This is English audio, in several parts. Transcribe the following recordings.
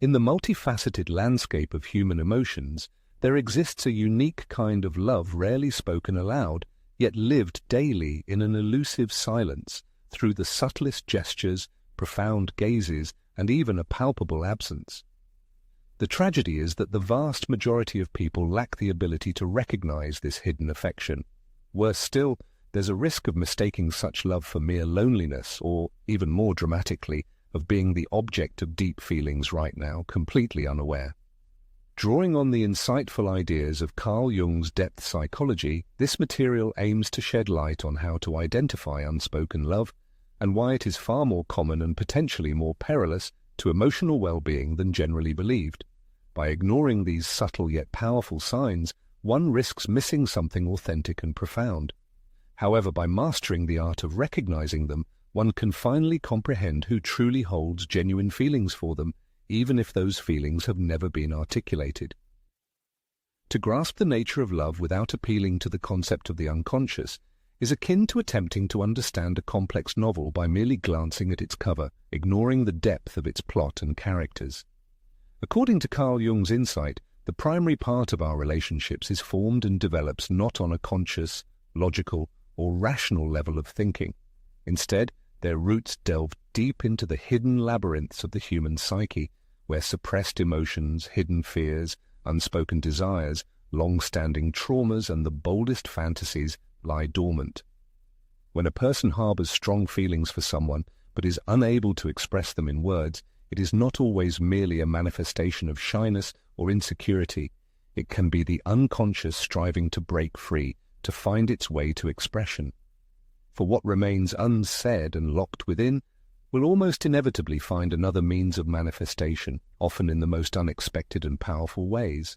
In the multifaceted landscape of human emotions, there exists a unique kind of love rarely spoken aloud, yet lived daily in an elusive silence through the subtlest gestures, profound gazes, and even a palpable absence. The tragedy is that the vast majority of people lack the ability to recognize this hidden affection. Worse still, there's a risk of mistaking such love for mere loneliness, or, even more dramatically, of being the object of deep feelings right now, completely unaware. Drawing on the insightful ideas of Carl Jung's depth psychology, this material aims to shed light on how to identify unspoken love and why it is far more common and potentially more perilous to emotional well-being than generally believed. By ignoring these subtle yet powerful signs, one risks missing something authentic and profound. However, by mastering the art of recognizing them, one can finally comprehend who truly holds genuine feelings for them, even if those feelings have never been articulated. To grasp the nature of love without appealing to the concept of the unconscious is akin to attempting to understand a complex novel by merely glancing at its cover, ignoring the depth of its plot and characters. According to Carl Jung's insight, the primary part of our relationships is formed and develops not on a conscious, logical, or rational level of thinking. Instead, their roots delve deep into the hidden labyrinths of the human psyche, where suppressed emotions, hidden fears, unspoken desires, long-standing traumas, and the boldest fantasies lie dormant. When a person harbors strong feelings for someone but is unable to express them in words, it is not always merely a manifestation of shyness or insecurity. It can be the unconscious striving to break free, to find its way to expression. For what remains unsaid and locked within will almost inevitably find another means of manifestation, often in the most unexpected and powerful ways.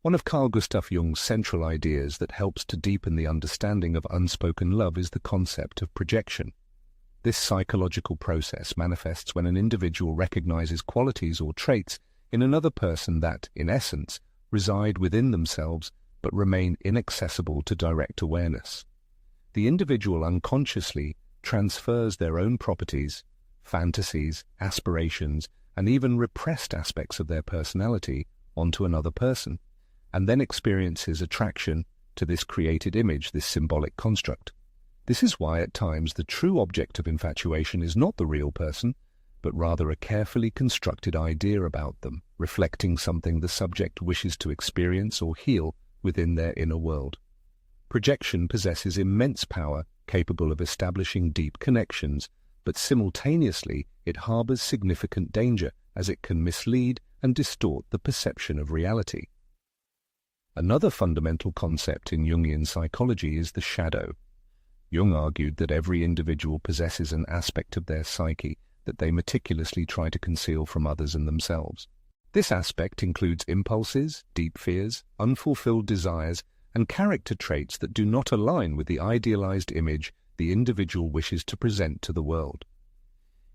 One of Carl Gustav Jung's central ideas that helps to deepen the understanding of unspoken love is the concept of projection. This psychological process manifests when an individual recognizes qualities or traits in another person that, in essence, reside within themselves but remain inaccessible to direct awareness. The individual unconsciously transfers their own properties, fantasies, aspirations, and even repressed aspects of their personality onto another person, and then experiences attraction to this created image, this symbolic construct. This is why at times the true object of infatuation is not the real person, but rather a carefully constructed idea about them, reflecting something the subject wishes to experience or heal within their inner world. Projection possesses immense power, capable of establishing deep connections, but simultaneously it harbors significant danger as it can mislead and distort the perception of reality. Another fundamental concept in Jungian psychology is the shadow. Jung argued that every individual possesses an aspect of their psyche that they meticulously try to conceal from others and themselves. This aspect includes impulses, deep fears, unfulfilled desires, and character traits that do not align with the idealized image the individual wishes to present to the world.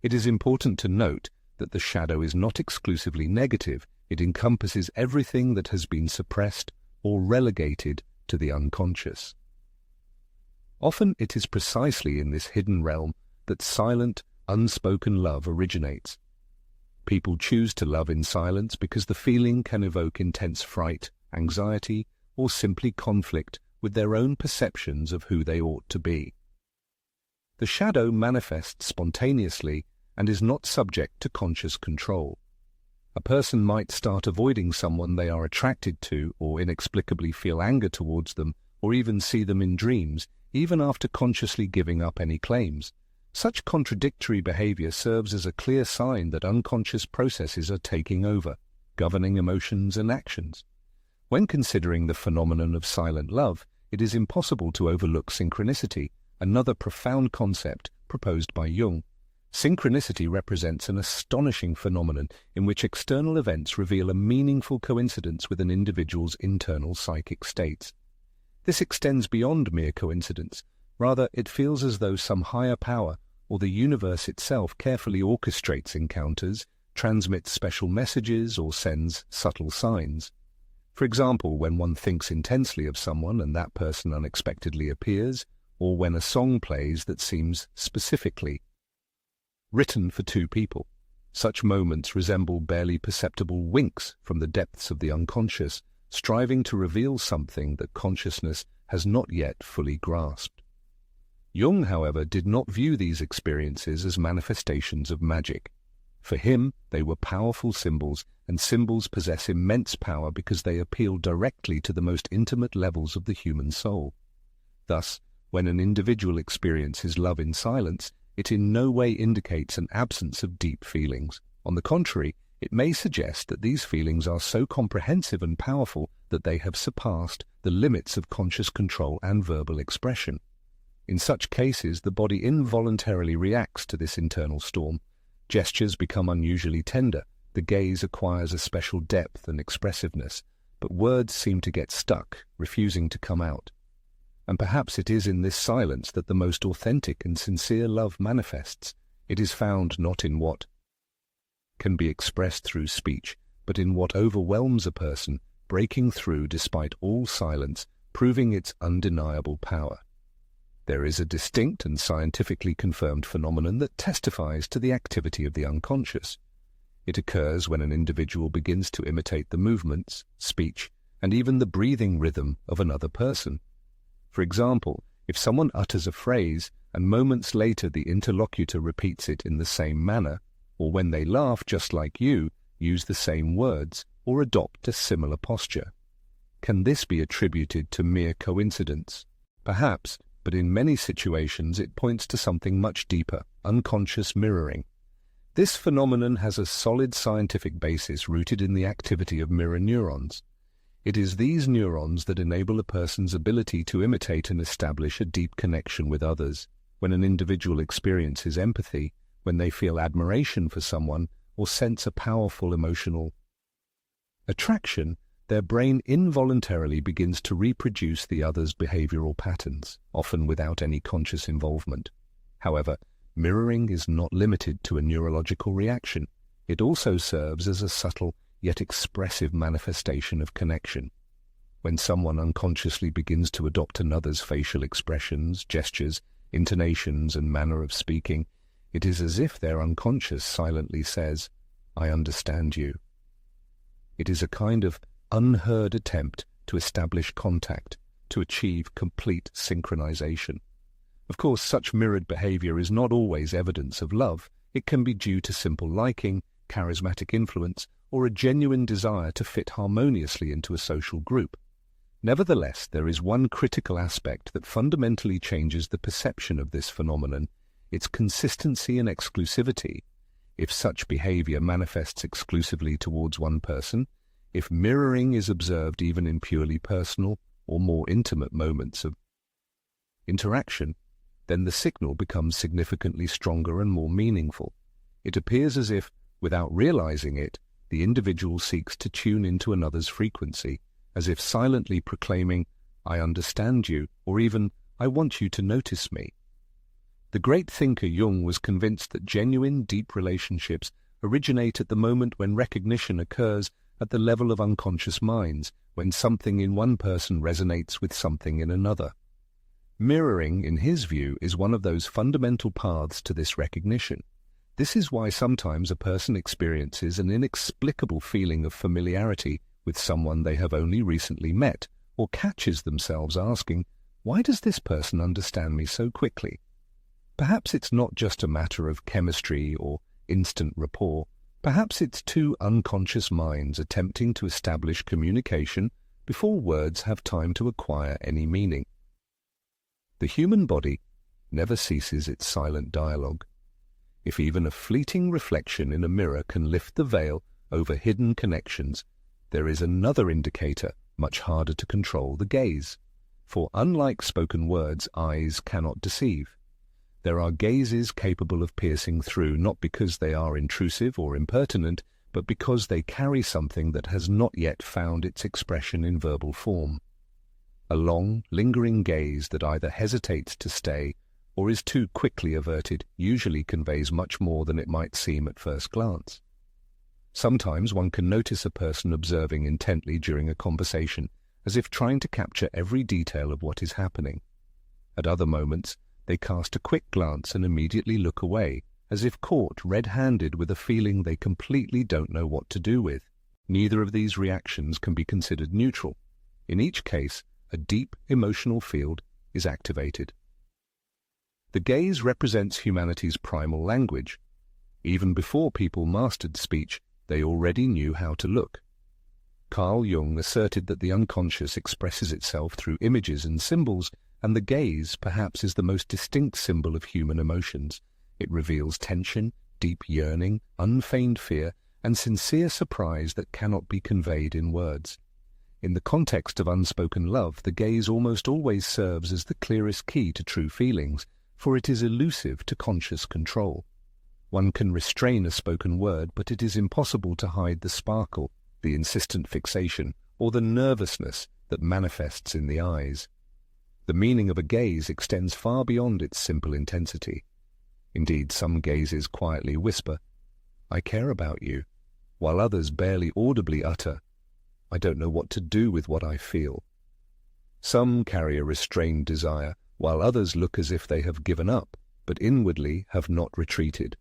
It is important to note that the shadow is not exclusively negative. It encompasses everything that has been suppressed or relegated to the unconscious. Often it is precisely in this hidden realm that silent, unspoken love originates. People choose to love in silence because the feeling can evoke intense fright, anxiety, or simply conflict with their own perceptions of who they ought to be. The shadow manifests spontaneously and is not subject to conscious control. A person might start avoiding someone they are attracted to or inexplicably feel anger towards them or even see them in dreams, even after consciously giving up any claims. Such contradictory behavior serves as a clear sign that unconscious processes are taking over, governing emotions and actions. When considering the phenomenon of silent love, it is impossible to overlook synchronicity, another profound concept proposed by Jung. Synchronicity represents an astonishing phenomenon in which external events reveal a meaningful coincidence with an individual's internal psychic states. This extends beyond mere coincidence. Rather, it feels as though some higher power or the universe itself carefully orchestrates encounters, transmits special messages, or sends subtle signs. For example, when one thinks intensely of someone and that person unexpectedly appears, or when a song plays that seems specifically written for two people. Such moments resemble barely perceptible winks from the depths of the unconscious, striving to reveal something that consciousness has not yet fully grasped. Jung, however, did not view these experiences as manifestations of magic. For him, they were powerful symbols, and symbols possess immense power because they appeal directly to the most intimate levels of the human soul. Thus, when an individual experiences love in silence, it in no way indicates an absence of deep feelings. On the contrary, it may suggest that these feelings are so comprehensive and powerful that they have surpassed the limits of conscious control and verbal expression. In such cases, the body involuntarily reacts to this internal storm. Gestures become unusually tender, the gaze acquires a special depth and expressiveness, but words seem to get stuck, refusing to come out. And perhaps it is in this silence that the most authentic and sincere love manifests. It is found not in what can be expressed through speech, but in what overwhelms a person, breaking through despite all silence, proving its undeniable power. There is a distinct and scientifically confirmed phenomenon that testifies to the activity of the unconscious. It occurs when an individual begins to imitate the movements, speech, and even the breathing rhythm of another person. For example, if someone utters a phrase and moments later the interlocutor repeats it in the same manner, or when they laugh just like you, use the same words, or adopt a similar posture. Can this be attributed to mere coincidence? Perhaps, but in many situations it points to something much deeper, unconscious mirroring. This phenomenon has a solid scientific basis rooted in the activity of mirror neurons. It is these neurons that enable a person's ability to imitate and establish a deep connection with others. When an individual experiences empathy, when they feel admiration for someone, or sense a powerful emotional attraction, their brain involuntarily begins to reproduce the other's behavioral patterns, often without any conscious involvement. However, mirroring is not limited to a neurological reaction. It also serves as a subtle yet expressive manifestation of connection. When someone unconsciously begins to adopt another's facial expressions, gestures, intonations, and manner of speaking, it is as if their unconscious silently says, "I understand you." It is a kind of unheard attempt to establish contact, to achieve complete synchronization. Of course, such mirrored behavior is not always evidence of love. It can be due to simple liking, charismatic influence, or a genuine desire to fit harmoniously into a social group. Nevertheless, there is one critical aspect that fundamentally changes the perception of this phenomenon: its consistency and exclusivity. If such behavior manifests exclusively towards one person, if mirroring is observed even in purely personal or more intimate moments of interaction, then the signal becomes significantly stronger and more meaningful. It appears as if, without realizing it, the individual seeks to tune into another's frequency, as if silently proclaiming, "I understand you," or even, "I want you to notice me." The great thinker Jung was convinced that genuine, deep relationships originate at the moment when recognition occurs at the level of unconscious minds, when something in one person resonates with something in another. Mirroring, in his view, is one of those fundamental paths to this recognition. This is why sometimes a person experiences an inexplicable feeling of familiarity with someone they have only recently met, or catches themselves asking, "Why does this person understand me so quickly?" Perhaps it's not just a matter of chemistry or instant rapport. Perhaps it's two unconscious minds attempting to establish communication before words have time to acquire any meaning. The human body never ceases its silent dialogue. If even a fleeting reflection in a mirror can lift the veil over hidden connections, there is another indicator much harder to control: the gaze. For unlike spoken words, eyes cannot deceive. There are gazes capable of piercing through, not because they are intrusive or impertinent, but because they carry something that has not yet found its expression in verbal form. A long, lingering gaze that either hesitates to stay or is too quickly averted usually conveys much more than it might seem at first glance. Sometimes one can notice a person observing intently during a conversation, as if trying to capture every detail of what is happening. At other moments, they cast a quick glance and immediately look away, as if caught red-handed with a feeling they completely don't know what to do with. Neither of these reactions can be considered neutral. In each case, a deep emotional field is activated. The gaze represents humanity's primal language. Even before people mastered speech, they already knew how to look. Carl Jung asserted that the unconscious expresses itself through images and symbols, and the gaze perhaps is the most distinct symbol of human emotions. It reveals tension, deep yearning, unfeigned fear, and sincere surprise that cannot be conveyed in words. In the context of unspoken love, the gaze almost always serves as the clearest key to true feelings, for it is elusive to conscious control. One can restrain a spoken word, but it is impossible to hide the sparkle, the insistent fixation, or the nervousness that manifests in the eyes. The meaning of a gaze extends far beyond its simple intensity. Indeed, some gazes quietly whisper, "I care about you," while others barely audibly utter, "I don't know what to do with what I feel." Some carry a restrained desire, while others look as if they have given up, but inwardly have not retreated.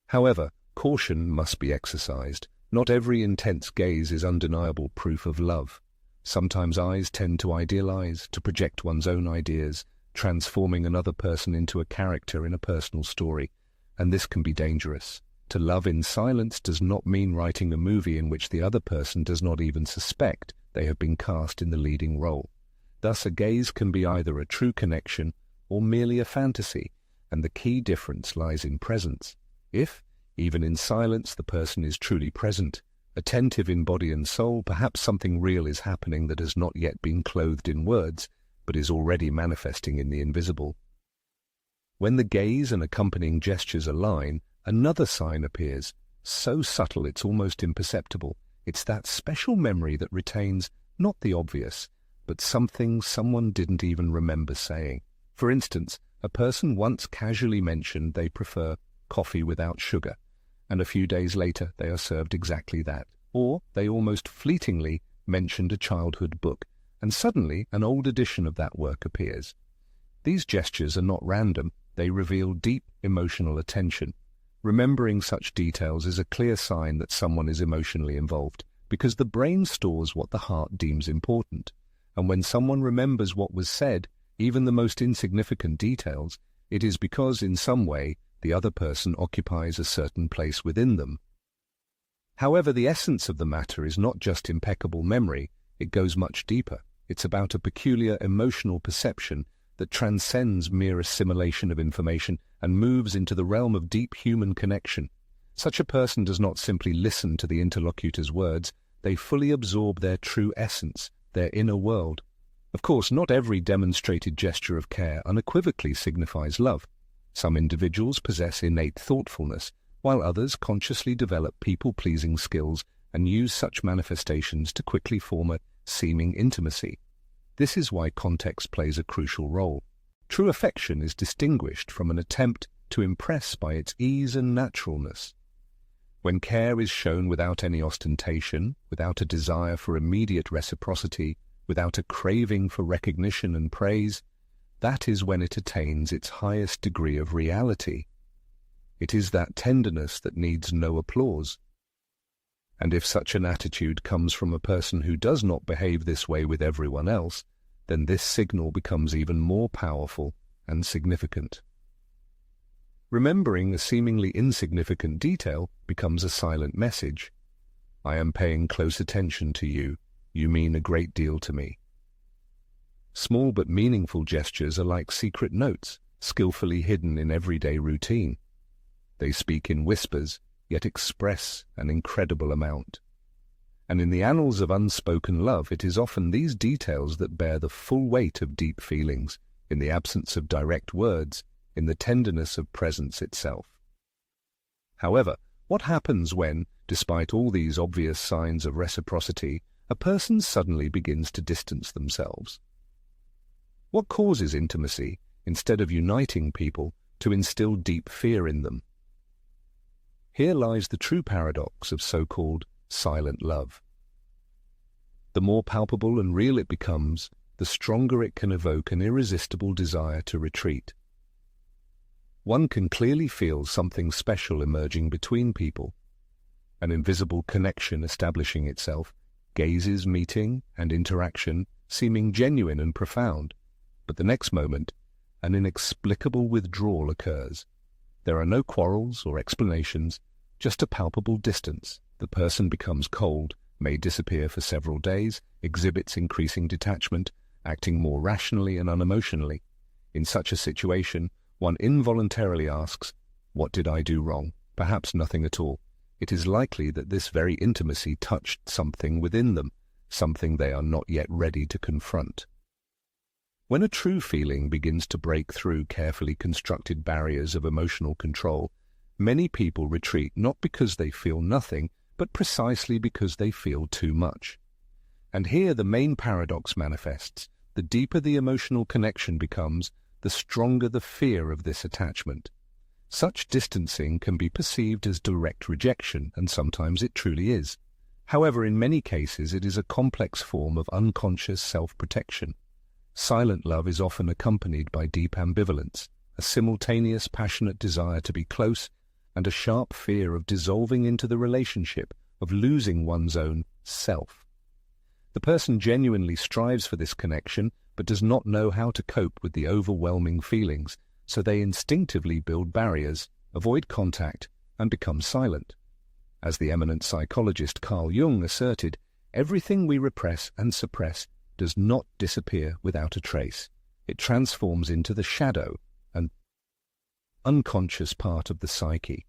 However, caution must be exercised. Not every intense gaze is undeniable proof of love. Sometimes eyes tend to idealize, to project one's own ideas, transforming another person into a character in a personal story, and this can be dangerous. To love in silence does not mean writing a movie in which the other person does not even suspect they have been cast in the leading role. Thus, a gaze can be either a true connection or merely a fantasy, and the key difference lies in presence. If, even in silence, the person is truly present, attentive in body and soul, perhaps something real is happening that has not yet been clothed in words, but is already manifesting in the invisible. When the gaze and accompanying gestures align, another sign appears, so subtle it's almost imperceptible. It's that special memory that retains not the obvious, but something someone didn't even remember saying. For instance, a person once casually mentioned they prefer coffee without sugar, and a few days later they are served exactly that. Or they almost fleetingly mentioned a childhood book, and suddenly an old edition of that work appears. These gestures are not random, they reveal deep emotional attention. Remembering such details is a clear sign that someone is emotionally involved, because the brain stores what the heart deems important. And when someone remembers what was said, even the most insignificant details, it is because in some way the other person occupies a certain place within them. However, the essence of the matter is not just impeccable memory, it goes much deeper. It's about a peculiar emotional perception that transcends mere assimilation of information and moves into the realm of deep human connection. Such a person does not simply listen to the interlocutor's words, they fully absorb their true essence, their inner world. Of course, not every demonstrated gesture of care unequivocally signifies love. Some individuals possess innate thoughtfulness, while others consciously develop people-pleasing skills and use such manifestations to quickly form a seeming intimacy. This is why context plays a crucial role. True affection is distinguished from an attempt to impress by its ease and naturalness. When care is shown without any ostentation, without a desire for immediate reciprocity, without a craving for recognition and praise, that is when it attains its highest degree of reality. It is that tenderness that needs no applause. And if such an attitude comes from a person who does not behave this way with everyone else, then this signal becomes even more powerful and significant. Remembering a seemingly insignificant detail becomes a silent message. I am paying close attention to you. You mean a great deal to me. Small but meaningful gestures are like secret notes, skillfully hidden in everyday routine. They speak in whispers, yet express an incredible amount. And in the annals of unspoken love, it is often these details that bear the full weight of deep feelings, in the absence of direct words, in the tenderness of presence itself. However, what happens when, despite all these obvious signs of reciprocity, a person suddenly begins to distance themselves? What causes intimacy, instead of uniting people, to instill deep fear in them? Here lies the true paradox of so-called silent love. The more palpable and real it becomes, the stronger it can evoke an irresistible desire to retreat. one can clearly feel something special emerging between people, an invisible connection establishing itself, gazes meeting and interaction seeming genuine and profound. But the next moment, an inexplicable withdrawal occurs. There are no quarrels or explanations, just a palpable distance. The person becomes cold, may disappear for several days, exhibits increasing detachment, acting more rationally and unemotionally. In such a situation, one involuntarily asks, "What did I do wrong?" Perhaps nothing at all. It is likely that this very intimacy touched something within them, something they are not yet ready to confront. When a true feeling begins to break through carefully constructed barriers of emotional control, many people retreat not because they feel nothing, but precisely because they feel too much. And here the main paradox manifests. The deeper the emotional connection becomes, the stronger the fear of this attachment. Such distancing can be perceived as direct rejection, and sometimes it truly is. However, in many cases it is a complex form of unconscious self-protection. Silent love is often accompanied by deep ambivalence, a simultaneous passionate desire to be close, and a sharp fear of dissolving into the relationship, of losing one's own self. The person genuinely strives for this connection, but does not know how to cope with the overwhelming feelings, so they instinctively build barriers, avoid contact, and become silent. As the eminent psychologist Carl Jung asserted, everything we repress and suppress does not disappear without a trace. It transforms into the shadow, an unconscious part of the psyche.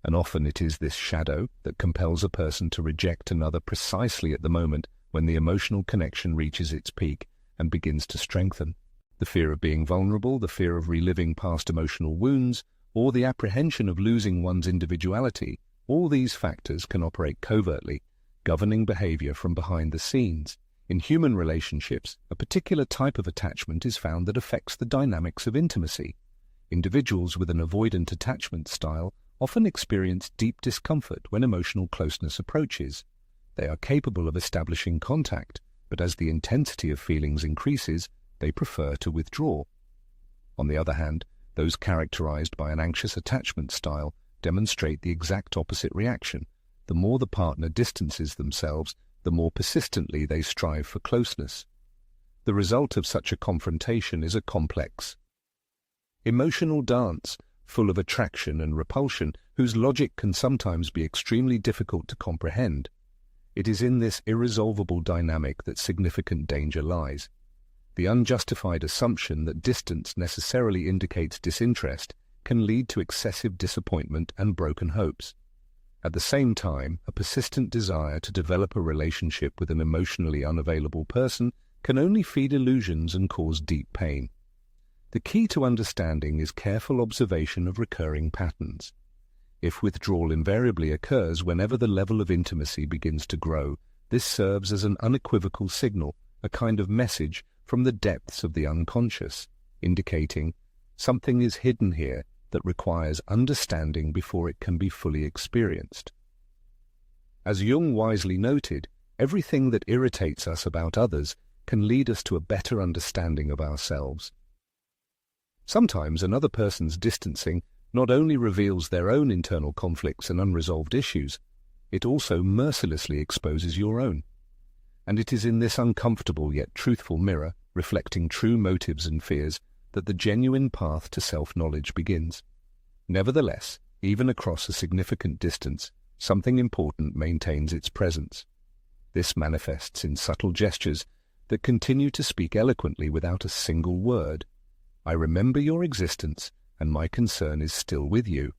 And often it is this shadow that compels a person to reject another precisely at the moment when the emotional connection reaches its peak and begins to strengthen. The fear of being vulnerable, the fear of reliving past emotional wounds, or the apprehension of losing one's individuality, all these factors can operate covertly, governing behavior from behind the scenes. In human relationships, a particular type of attachment is found that affects the dynamics of intimacy. Individuals with an avoidant attachment style often experience deep discomfort when emotional closeness approaches. They are capable of establishing contact, but as the intensity of feelings increases, they prefer to withdraw. On the other hand, those characterized by an anxious attachment style demonstrate the exact opposite reaction. The more the partner distances themselves, the more persistently they strive for closeness. The result of such a confrontation is a complex emotional dance, full of attraction and repulsion, whose logic can sometimes be extremely difficult to comprehend. It is in this irresolvable dynamic that significant danger lies. The unjustified assumption that distance necessarily indicates disinterest can lead to excessive disappointment and broken hopes. At the same time, a persistent desire to develop a relationship with an emotionally unavailable person can only feed illusions and cause deep pain. The key to understanding is careful observation of recurring patterns. If withdrawal invariably occurs whenever the level of intimacy begins to grow, this serves as an unequivocal signal, a kind of message from the depths of the unconscious, indicating something is hidden here that requires understanding before it can be fully experienced. As Jung wisely noted, everything that irritates us about others can lead us to a better understanding of ourselves. Sometimes another person's distancing not only reveals their own internal conflicts and unresolved issues, it also mercilessly exposes your own. And it is in this uncomfortable yet truthful mirror, reflecting true motives and fears, that the genuine path to self-knowledge begins. Nevertheless, even across a significant distance, something important maintains its presence. This manifests in subtle gestures that continue to speak eloquently without a single word. I remember your existence, and my concern is still with you.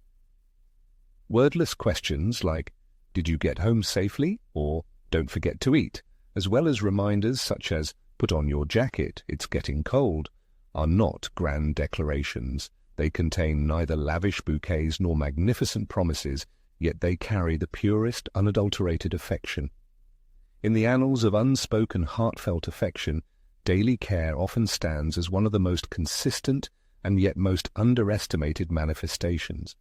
Wordless questions like, "Did you get home safely?" or "Don't forget to eat," as well as reminders such as, "Put on your jacket, it's getting cold," are not grand declarations. They contain neither lavish bouquets nor magnificent promises, yet they carry the purest, unadulterated affection. In the annals of unspoken, heartfelt affection, daily care often stands as one of the most consistent and yet most underestimated manifestations.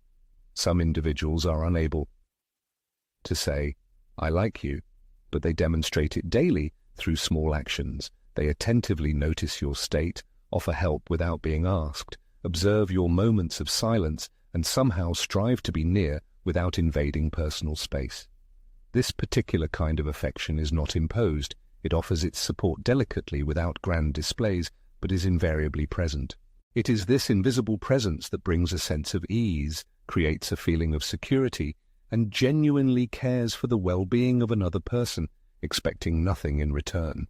Some individuals are unable to say, "I like you," but they demonstrate it daily through small actions. They attentively notice your state, offer help without being asked, observe your moments of silence, and somehow strive to be near without invading personal space. This particular kind of affection is not imposed. It offers its support delicately without grand displays, but is invariably present. It is this invisible presence that brings a sense of ease, creates a feeling of security, and genuinely cares for the well-being of another person, expecting nothing in return.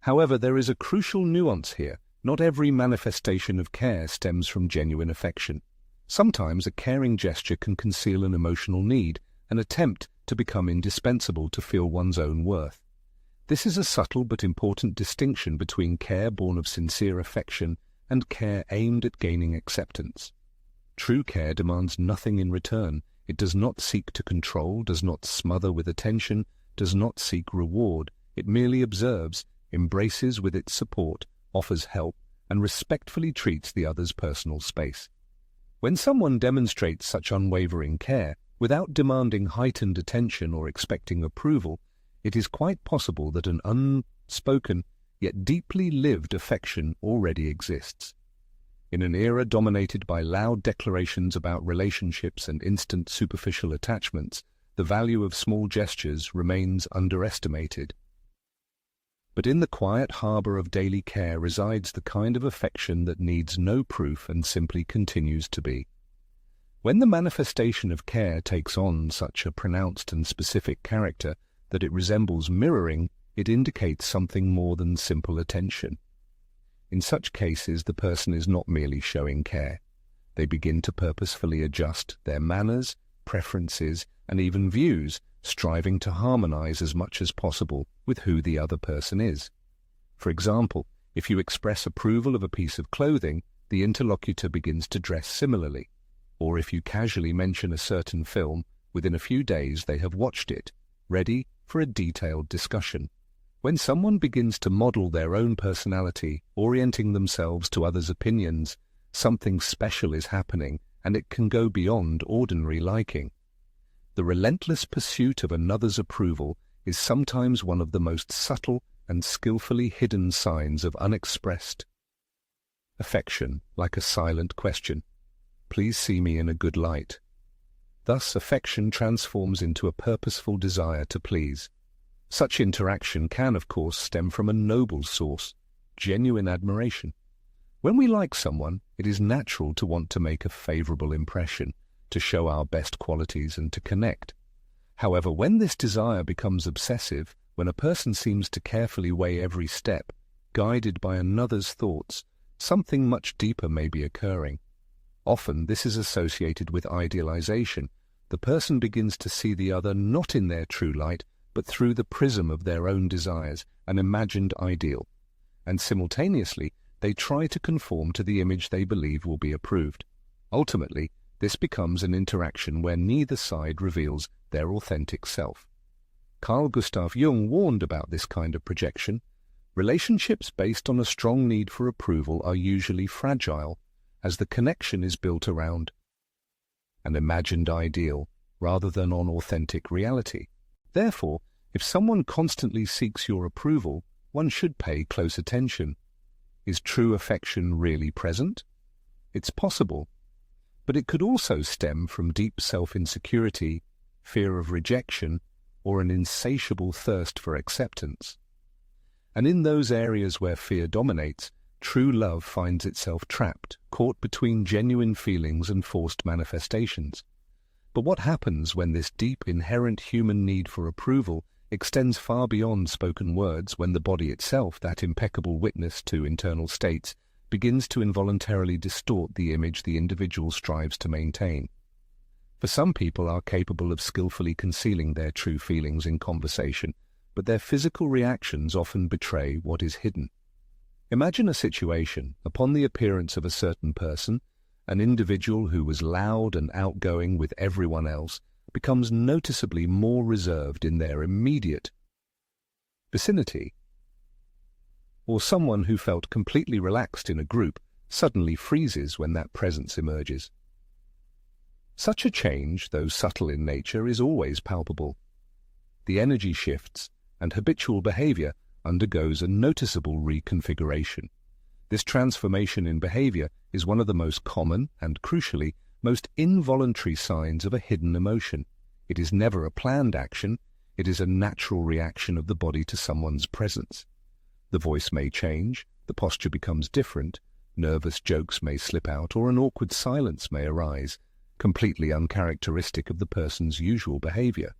However, there is a crucial nuance here. Not every manifestation of care stems from genuine affection. Sometimes a caring gesture can conceal an emotional need, an attempt to become indispensable to feel one's own worth. This is a subtle but important distinction between care born of sincere affection and care aimed at gaining acceptance. True care demands nothing in return. It does not seek to control, does not smother with attention, does not seek reward. It merely observes, embraces with its support, offers help, and respectfully treats the other's personal space. When someone demonstrates such unwavering care, without demanding heightened attention or expecting approval, it is quite possible that an unspoken yet deeply lived affection already exists. In an era dominated by loud declarations about relationships and instant superficial attachments, the value of small gestures remains underestimated. But in the quiet harbor of daily care resides the kind of affection that needs no proof and simply continues to be. When the manifestation of care takes on such a pronounced and specific character that it resembles mirroring, it indicates something more than simple attention. In such cases, the person is not merely showing care. They begin to purposefully adjust their manners, preferences, and even views, striving to harmonize as much as possible with who the other person is. For example, if you express approval of a piece of clothing, the interlocutor begins to dress similarly. Or if you casually mention a certain film, within a few days they have watched it, ready for a detailed discussion. When someone begins to model their own personality, orienting themselves to others' opinions, something special is happening, and it can go beyond ordinary liking. The relentless pursuit of another's approval is sometimes one of the most subtle and skillfully hidden signs of unexpressed affection, like a silent question. Please see me in a good light. Thus, affection transforms into a purposeful desire to please. Such interaction can, of course, stem from a noble source, genuine admiration. When we like someone, it is natural to want to make a favorable impression, to show our best qualities and to connect. However, when this desire becomes obsessive, when a person seems to carefully weigh every step, guided by another's thoughts, something much deeper may be occurring. Often this is associated with idealization. The person begins to see the other not in their true light, but through the prism of their own desires, an imagined ideal. And simultaneously, they try to conform to the image they believe will be approved. Ultimately, this becomes an interaction where neither side reveals their authentic self. Carl Gustav Jung warned about this kind of projection. Relationships based on a strong need for approval are usually fragile, as the connection is built around an imagined ideal rather than on authentic reality. Therefore, if someone constantly seeks your approval, one should pay close attention. Is true affection really present? It's possible, but it could also stem from deep self-insecurity, fear of rejection, or an insatiable thirst for acceptance. And in those areas where fear dominates, true love finds itself trapped, caught between genuine feelings and forced manifestations. But what happens when this deep, inherent human need for approval extends far beyond spoken words, when the body itself, that impeccable witness to internal states, begins to involuntarily distort the image the individual strives to maintain? For some people are capable of skillfully concealing their true feelings in conversation, but their physical reactions often betray what is hidden. Imagine a situation. Upon the appearance of a certain person, an individual who was loud and outgoing with everyone else becomes noticeably more reserved in their immediate vicinity. Or someone who felt completely relaxed in a group suddenly freezes when that presence emerges. Such a change, though subtle in nature, is always palpable. The energy shifts, and habitual behavior undergoes a noticeable reconfiguration. This transformation in behavior is one of the most common and, crucially, most involuntary signs of a hidden emotion. It is never a planned action, it is a natural reaction of the body to someone's presence. The voice may change, the posture becomes different, nervous jokes may slip out, or an awkward silence may arise, completely uncharacteristic of the person's usual behavior.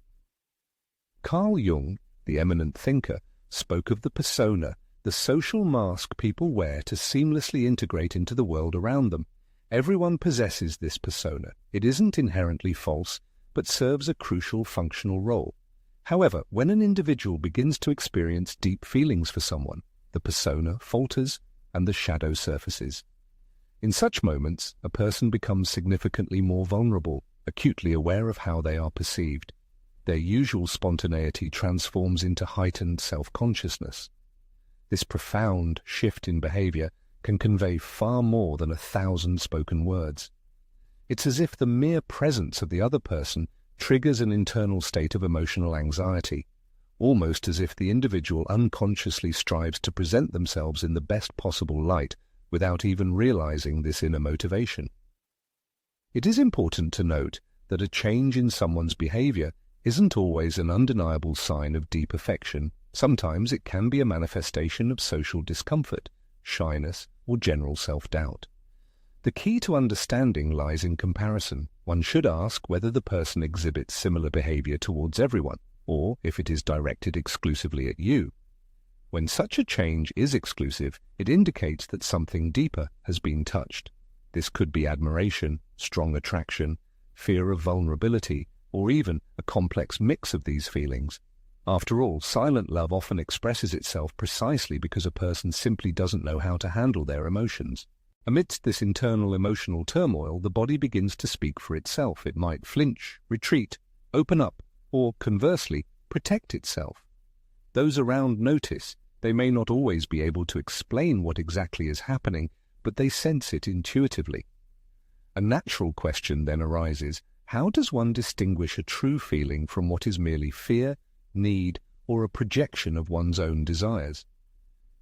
Carl Jung, the eminent thinker, spoke of the persona, the social mask people wear to seamlessly integrate into the world around them. Everyone possesses this persona. It isn't inherently false, but serves a crucial functional role. However, when an individual begins to experience deep feelings for someone, the persona falters and the shadow surfaces. In such moments, a person becomes significantly more vulnerable, acutely aware of how they are perceived. Their usual spontaneity transforms into heightened self-consciousness. This profound shift in behavior can convey far more than 1,000 spoken words. It's as if the mere presence of the other person triggers an internal state of emotional anxiety, almost as if the individual unconsciously strives to present themselves in the best possible light without even realizing this inner motivation. It is important to note that a change in someone's behavior isn't always an undeniable sign of deep affection. Sometimes it can be a manifestation of social discomfort, shyness, or general self-doubt. The key to understanding lies in comparison. One should ask whether the person exhibits similar behavior towards everyone, or if it is directed exclusively at you. When such a change is exclusive, it indicates that something deeper has been touched. This could be admiration, strong attraction, fear of vulnerability, or even a complex mix of these feelings. After all, silent love often expresses itself precisely because a person simply doesn't know how to handle their emotions. Amidst this internal emotional turmoil, the body begins to speak for itself. It might flinch, retreat, open up, or, conversely, protect itself. Those around notice. They may not always be able to explain what exactly is happening, but they sense it intuitively. A natural question then arises: how does one distinguish a true feeling from what is merely fear, need, or a projection of one's own desires?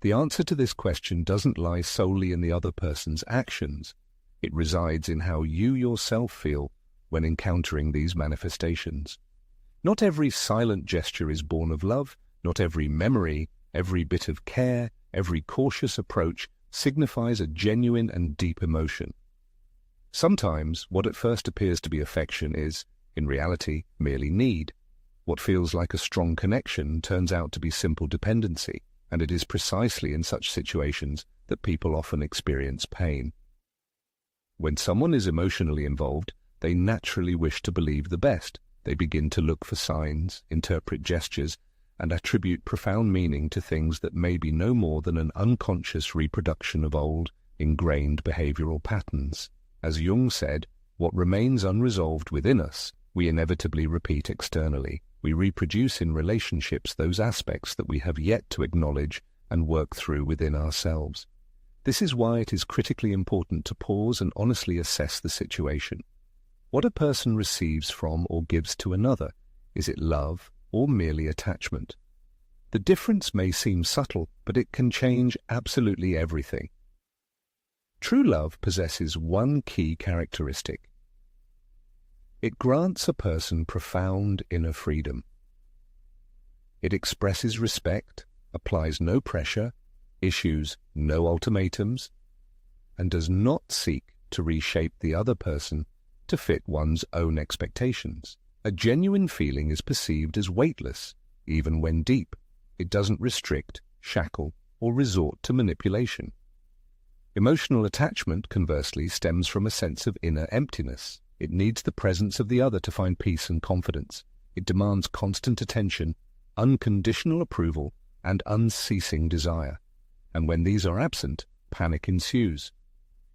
The answer to this question doesn't lie solely in the other person's actions. It resides in how you yourself feel when encountering these manifestations. Not every silent gesture is born of love. Not every memory, every bit of care, every cautious approach signifies a genuine and deep emotion. Sometimes what at first appears to be affection is, in reality, merely need. What feels like a strong connection turns out to be simple dependency, and it is precisely in such situations that people often experience pain. When someone is emotionally involved, they naturally wish to believe the best. They begin to look for signs, interpret gestures, and attribute profound meaning to things that may be no more than an unconscious reproduction of old, ingrained behavioral patterns. As Jung said, what remains unresolved within us, we inevitably repeat externally. We reproduce in relationships those aspects that we have yet to acknowledge and work through within ourselves. This is why it is critically important to pause and honestly assess the situation. What a person receives from or gives to another, is it love or merely attachment? The difference may seem subtle, but it can change absolutely everything. True love possesses one key characteristic. It grants a person profound inner freedom. It expresses respect, applies no pressure, issues no ultimatums, and does not seek to reshape the other person to fit one's own expectations. A genuine feeling is perceived as weightless, even when deep. It doesn't restrict, shackle, or resort to manipulation. Emotional attachment, conversely, stems from a sense of inner emptiness. It needs the presence of the other to find peace and confidence. It demands constant attention, unconditional approval, and unceasing desire. And when these are absent, panic ensues.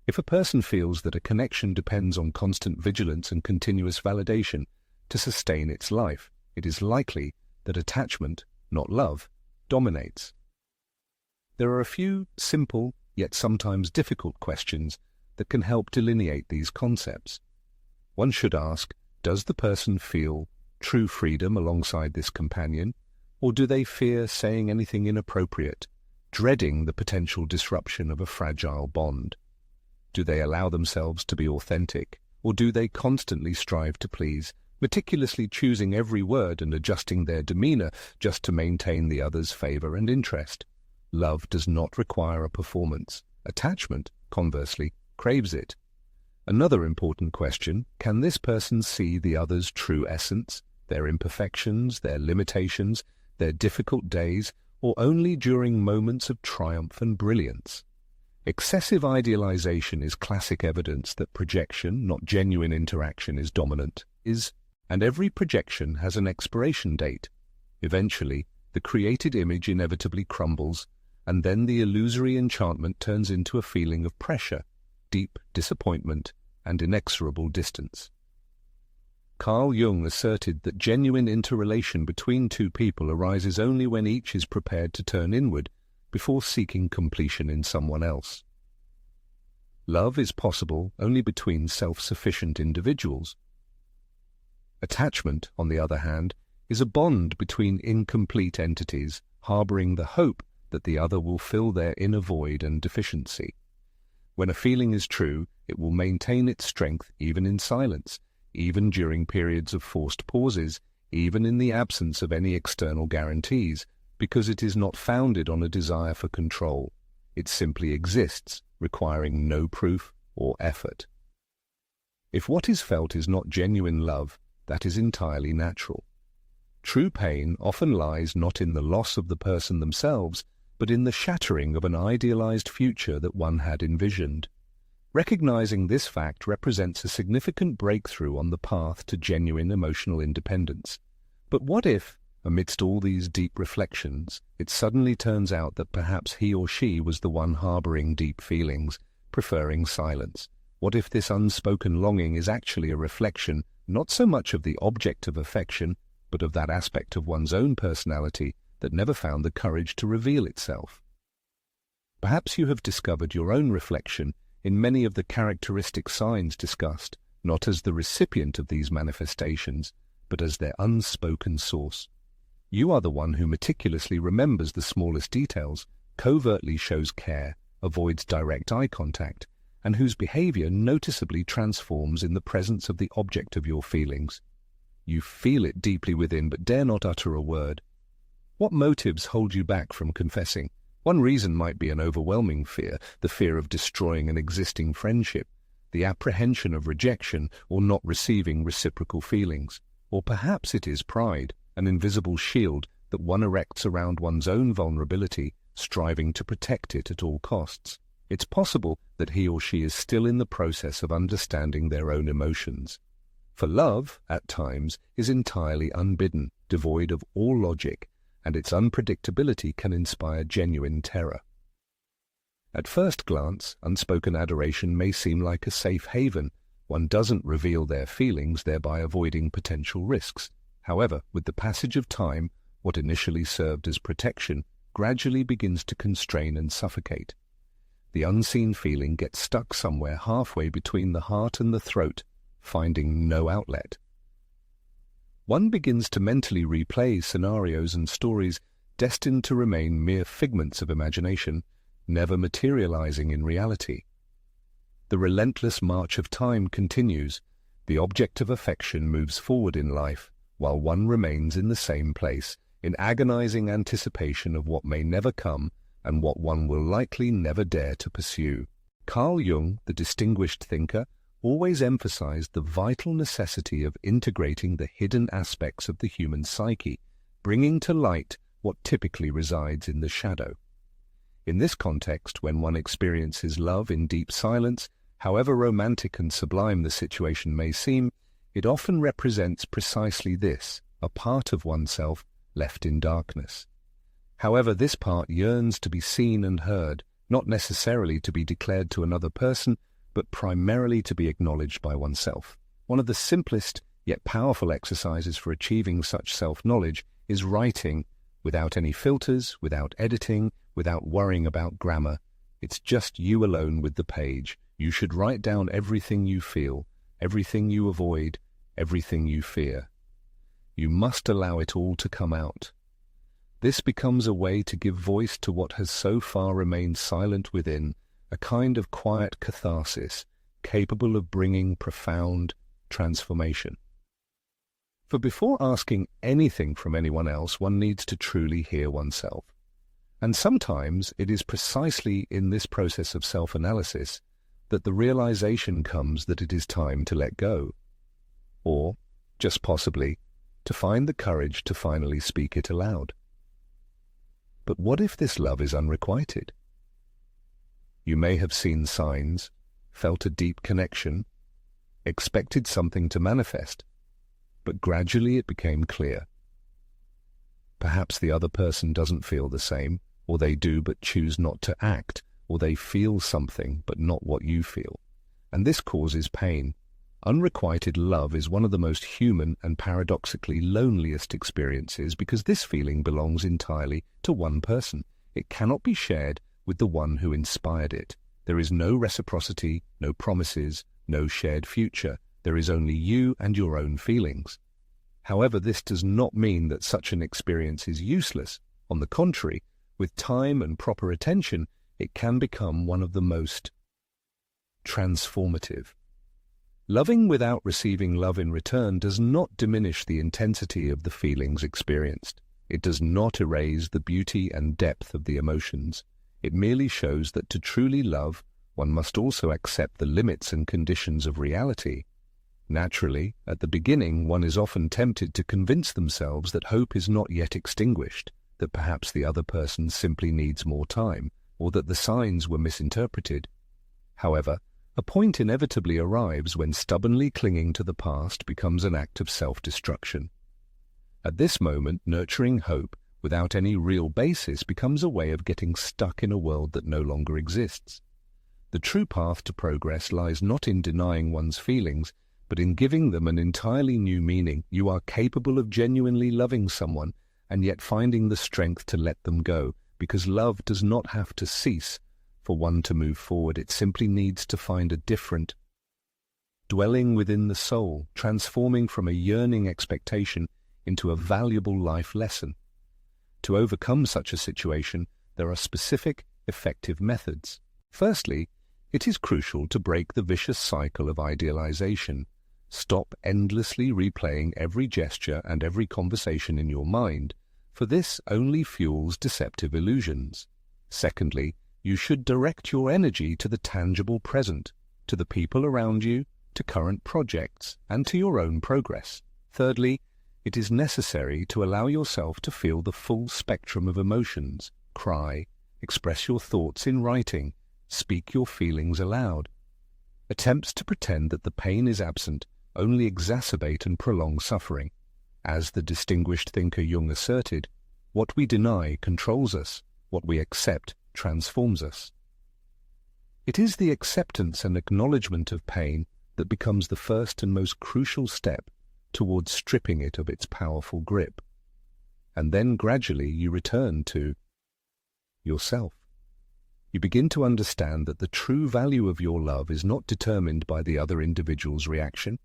If a person feels that a connection depends on constant vigilance and continuous validation to sustain its life, it is likely that attachment, not love, dominates. There are a few simple, yet sometimes difficult questions that can help delineate these concepts. One should ask, does the person feel true freedom alongside this companion, or do they fear saying anything inappropriate, dreading the potential disruption of a fragile bond? Do they allow themselves to be authentic, or do they constantly strive to please, meticulously choosing every word and adjusting their demeanor just to maintain the other's favor and interest? Love does not require a performance. Attachment, conversely, craves it. Another important question: can this person see the other's true essence, their imperfections, their limitations, their difficult days, or only during moments of triumph and brilliance? Excessive idealization is classic evidence that projection, not genuine interaction, is dominant. And every projection has an expiration date. Eventually, the created image inevitably crumbles, and then the illusory enchantment turns into a feeling of pressure, deep disappointment, and inexorable distance. Carl Jung asserted that genuine interrelation between two people arises only when each is prepared to turn inward before seeking completion in someone else. Love is possible only between self-sufficient individuals. Attachment, on the other hand, is a bond between incomplete entities, harboring the hope that the other will fill their inner void and deficiency. When a feeling is true, it will maintain its strength even in silence, even during periods of forced pauses, even in the absence of any external guarantees, because it is not founded on a desire for control. It simply exists, requiring no proof or effort. If what is felt is not genuine love, that is entirely natural. True pain often lies not in the loss of the person themselves, but in the shattering of an idealized future that one had envisioned. Recognizing this fact represents a significant breakthrough on the path to genuine emotional independence. But what if, amidst all these deep reflections, it suddenly turns out that perhaps he or she was the one harboring deep feelings, preferring silence? What if this unspoken longing is actually a reflection not so much of the object of affection, but of that aspect of one's own personality that never found the courage to reveal itself? Perhaps you have discovered your own reflection in many of the characteristic signs discussed, not as the recipient of these manifestations, but as their unspoken source. You are the one who meticulously remembers the smallest details, covertly shows care, avoids direct eye contact, and whose behavior noticeably transforms in the presence of the object of your feelings. You feel it deeply within, but dare not utter a word. What motives hold you back from confessing? One reason might be an overwhelming fear, the fear of destroying an existing friendship, the apprehension of rejection or not receiving reciprocal feelings. Or perhaps it is pride, an invisible shield that one erects around one's own vulnerability, striving to protect it at all costs. It's possible that he or she is still in the process of understanding their own emotions. For love, at times, is entirely unbidden, devoid of all logic, and its unpredictability can inspire genuine terror. At first glance, unspoken adoration may seem like a safe haven. One doesn't reveal their feelings, thereby avoiding potential risks. However, with the passage of time, what initially served as protection gradually begins to constrain and suffocate. The unseen feeling gets stuck somewhere halfway between the heart and the throat, finding no outlet. One begins to mentally replay scenarios and stories destined to remain mere figments of imagination, never materializing in reality. The relentless march of time continues. The object of affection moves forward in life, while one remains in the same place, in agonizing anticipation of what may never come and what one will likely never dare to pursue. Carl Jung, the distinguished thinker, always emphasized the vital necessity of integrating the hidden aspects of the human psyche, bringing to light what typically resides in the shadow. In this context, when one experiences love in deep silence, however romantic and sublime the situation may seem, it often represents precisely this, a part of oneself left in darkness. However, this part yearns to be seen and heard, not necessarily to be declared to another person, but primarily to be acknowledged by oneself. One of the simplest yet powerful exercises for achieving such self-knowledge is writing, without any filters, without editing, without worrying about grammar. It's just you alone with the page. You should write down everything you feel, everything you avoid, everything you fear. You must allow it all to come out. This becomes a way to give voice to what has so far remained silent within, a kind of quiet catharsis, capable of bringing profound transformation. For before asking anything from anyone else, one needs to truly hear oneself. And sometimes it is precisely in this process of self-analysis that the realization comes that it is time to let go. Or, just possibly, to find the courage to finally speak it aloud. But what if this love is unrequited? You may have seen signs, felt a deep connection, expected something to manifest, but gradually it became clear. Perhaps the other person doesn't feel the same, or they do but choose not to act, or they feel something but not what you feel. And this causes pain. Unrequited love is one of the most human and paradoxically loneliest experiences because this feeling belongs entirely to one person. It cannot be shared with the one who inspired it. There is no reciprocity, no promises, no shared future. There is only you and your own feelings. However, this does not mean that such an experience is useless. On the contrary, with time and proper attention, it can become one of the most transformative. Loving without receiving love in return does not diminish the intensity of the feelings experienced. It does not erase the beauty and depth of the emotions. It merely shows that to truly love, one must also accept the limits and conditions of reality. Naturally, at the beginning, one is often tempted to convince themselves that hope is not yet extinguished, that perhaps the other person simply needs more time, or that the signs were misinterpreted. However, a point inevitably arrives when stubbornly clinging to the past becomes an act of self-destruction. At this moment, nurturing hope without any real basis becomes a way of getting stuck in a world that no longer exists. The true path to progress lies not in denying one's feelings, but in giving them an entirely new meaning. You are capable of genuinely loving someone and yet finding the strength to let them go, because love does not have to cease for one to move forward. It simply needs to find a different dwelling within the soul, transforming from a yearning expectation into a valuable life lesson. To overcome such a situation, there are specific, effective methods. Firstly, it is crucial to break the vicious cycle of idealization. Stop endlessly replaying every gesture and every conversation in your mind, for this only fuels deceptive illusions. Secondly, you should direct your energy to the tangible present, to the people around you, to current projects, and to your own progress. Thirdly, it is necessary to allow yourself to feel the full spectrum of emotions, cry, express your thoughts in writing, speak your feelings aloud. Attempts to pretend that the pain is absent only exacerbate and prolong suffering. As the distinguished thinker Jung asserted, what we deny controls us, what we accept transforms us. It is the acceptance and acknowledgement of pain that becomes the first and most crucial step towards stripping it of its powerful grip. And then gradually you return to yourself. You begin to understand that the true value of your love is not determined by the other individual's reaction,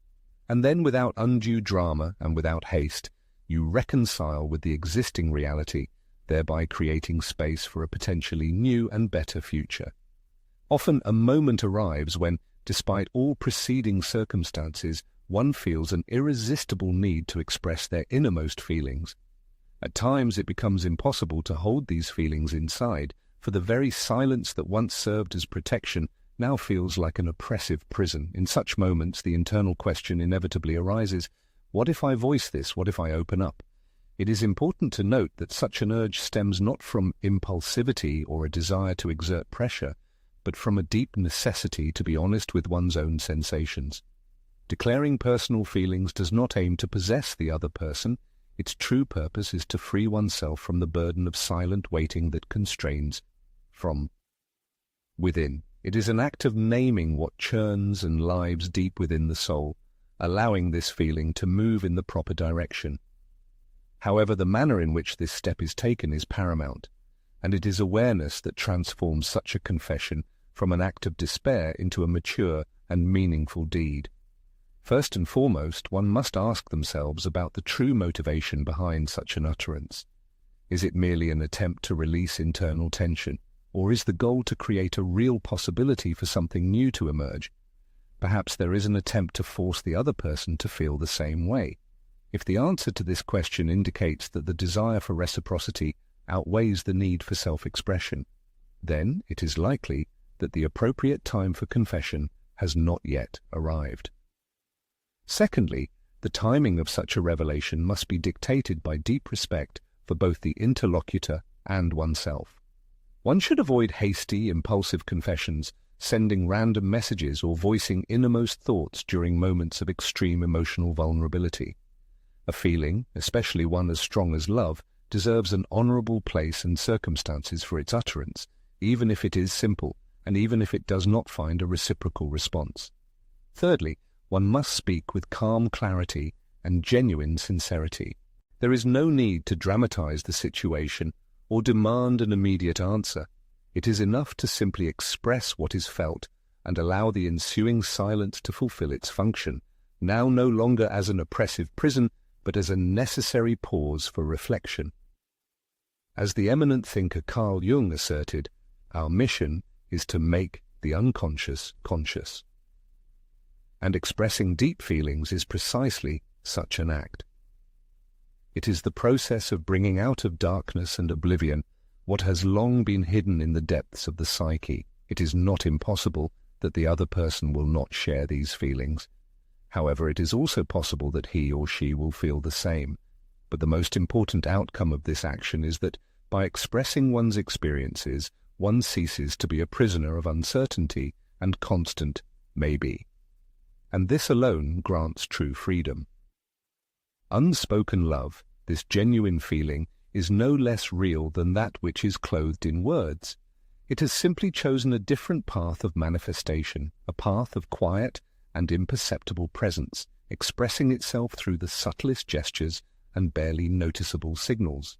and then without undue drama and without haste, you reconcile with the existing reality, thereby creating space for a potentially new and better future. Often a moment arrives when, despite all preceding circumstances, one feels an irresistible need to express their innermost feelings. At times it becomes impossible to hold these feelings inside, for the very silence that once served as protection now feels like an oppressive prison. In such moments, the internal question inevitably arises, what if I voice this? What if I open up? It is important to note that such an urge stems not from impulsivity or a desire to exert pressure, but from a deep necessity to be honest with one's own sensations. Declaring personal feelings does not aim to possess the other person. Its true purpose is to free oneself from the burden of silent waiting that constrains from within. It is an act of naming what churns and lives deep within the soul, allowing this feeling to move in the proper direction. However, the manner in which this step is taken is paramount, and it is awareness that transforms such a confession from an act of despair into a mature and meaningful deed. First and foremost, one must ask themselves about the true motivation behind such an utterance. Is it merely an attempt to release internal tension, or is the goal to create a real possibility for something new to emerge? Perhaps there is an attempt to force the other person to feel the same way. If the answer to this question indicates that the desire for reciprocity outweighs the need for self-expression, then it is likely that the appropriate time for confession has not yet arrived. Secondly, the timing of such a revelation must be dictated by deep respect for both the interlocutor and oneself. One should avoid hasty, impulsive confessions, sending random messages or voicing innermost thoughts during moments of extreme emotional vulnerability. A feeling, especially one as strong as love, deserves an honorable place and circumstances for its utterance, even if it is simple, and even if it does not find a reciprocal response. Thirdly, one must speak with calm clarity and genuine sincerity. There is no need to dramatize the situation or demand an immediate answer. It is enough to simply express what is felt and allow the ensuing silence to fulfill its function, now no longer as an oppressive prison, but as a necessary pause for reflection. As the eminent thinker Carl Jung asserted, our mission is to make the unconscious conscious. And expressing deep feelings is precisely such an act. It is the process of bringing out of darkness and oblivion what has long been hidden in the depths of the psyche. It is not impossible that the other person will not share these feelings. However, it is also possible that he or she will feel the same. But the most important outcome of this action is that by expressing one's experiences, one ceases to be a prisoner of uncertainty and constant maybe. And this alone grants true freedom. Unspoken love, this genuine feeling, is no less real than that which is clothed in words. It has simply chosen a different path of manifestation, a path of quiet and imperceptible presence, expressing itself through the subtlest gestures and barely noticeable signals.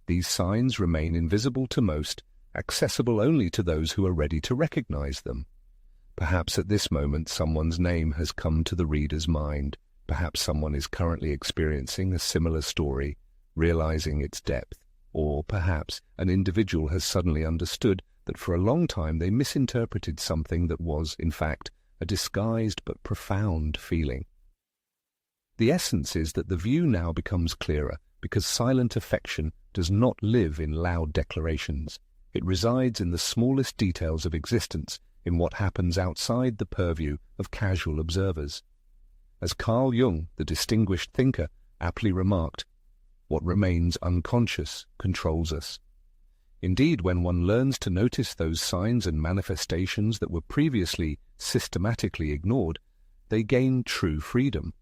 These signs remain invisible to most, accessible only to those who are ready to recognize them. Perhaps at this moment someone's name has come to the reader's mind. Perhaps someone is currently experiencing a similar story, realizing its depth. Or perhaps an individual has suddenly understood that for a long time they misinterpreted something that was, in fact, a disguised but profound feeling. The essence is that the view now becomes clearer because silent affection does not live in loud declarations. It resides in the smallest details of existence, in what happens outside the purview of casual observers. As Carl Jung, the distinguished thinker, aptly remarked, "What remains unconscious controls us." Indeed, when one learns to notice those signs and manifestations that were previously systematically ignored, they gain true freedom.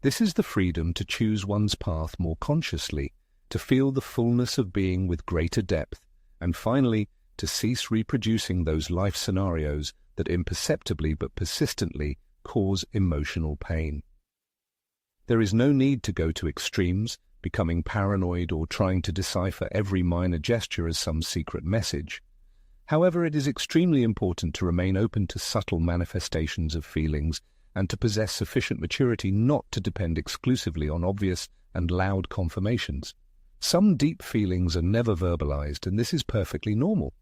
This is the freedom to choose one's path more consciously, to feel the fullness of being with greater depth, and finally, to cease reproducing those life scenarios that imperceptibly but persistently cause emotional pain. There is no need to go to extremes, becoming paranoid or trying to decipher every minor gesture as some secret message. However, it is extremely important to remain open to subtle manifestations of feelings and to possess sufficient maturity not to depend exclusively on obvious and loud confirmations. Some deep feelings are never verbalized, and this is perfectly normal.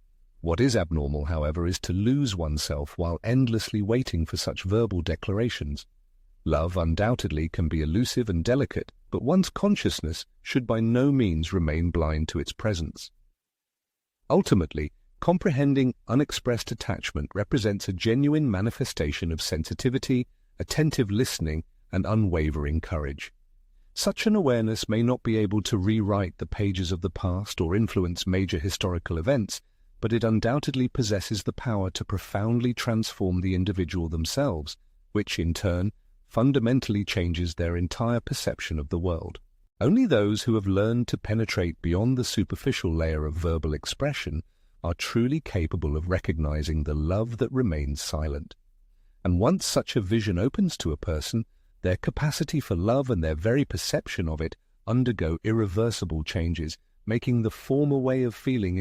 What is abnormal, however, is to lose oneself while endlessly waiting for such verbal declarations. Love undoubtedly can be elusive and delicate, but one's consciousness should by no means remain blind to its presence. Ultimately, comprehending unexpressed attachment represents a genuine manifestation of sensitivity, attentive listening, and unwavering courage. Such an awareness may not be able to rewrite the pages of the past or influence major historical events, but it undoubtedly possesses the power to profoundly transform the individual themselves, which, in turn, fundamentally changes their entire perception of the world. Only those who have learned to penetrate beyond the superficial layer of verbal expression are truly capable of recognizing the love that remains silent. And once such a vision opens to a person, their capacity for love and their very perception of it undergo irreversible changes, making the former way of feeling